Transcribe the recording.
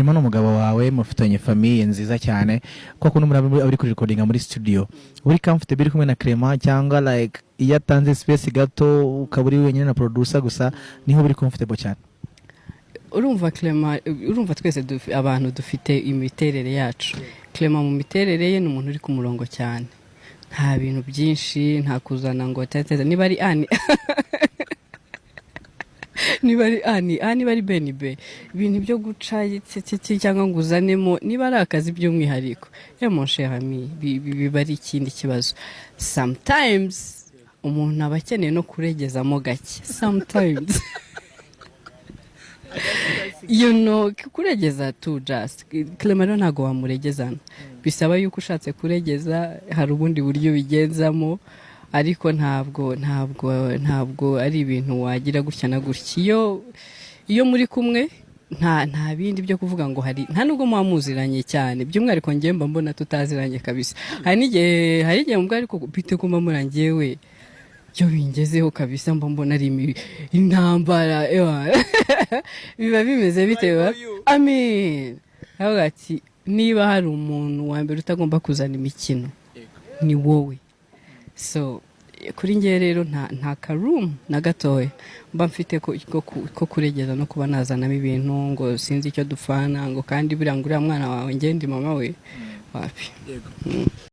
Clement n'umugabo wawe mufitanye famille nziza cyane kwa kuno muri ari kuri recordinga muri studio uri comfortable kumwe na Clement cyangwa like iyo atanze space gato ukaburi wenyine na producer gusa niho buri comfortable cyane? Urumva Clement, urumva twese abantu dufite imiterere yacu. Clement mu miterere ye n'umuntu uri ku murongo cyane, nta bintu byinshi, nta kuzana ngo tateza niba ari ani niba ari ani bari benibe ibintu byo guca cyangwa ngo uzanemo niba ari akazi by'umwihariko mon cher ami biba ari ikindi kibazo. Sometimes umuntu aba akeneye no kuregezamo gake sometimes you know kuregeza tu just Clement ntago wamuregezana, bisaba yuko ushatse kuregeza hari ubundi buryo bigenzamo, ariko ntabwo ari ibintu wagira gutya na gutya. Iyo muri kumwe nta bindi byo kuvuga ngo hari nta nubwo mwamuziranye cyane, by'umwihariko ngiye mba mbona tutaziranye kabisa. Hari igihe mbwa ariko bite kuma murangiyewe byo bingezeho kabisa mba mbona ari intambara biba bimeze bitewe. Amen. Ati niba hari umuntu wa mbere utagomba kuzana imikino ni wowe. So kuri ngiye rero nta karoom na gatoya mba mfite ko kuregeza no kuba nazanamo ibintu ngo sinzi icyo dufana ngo kandi buriya ngo uriya mwana wawe ngende mama we wapi.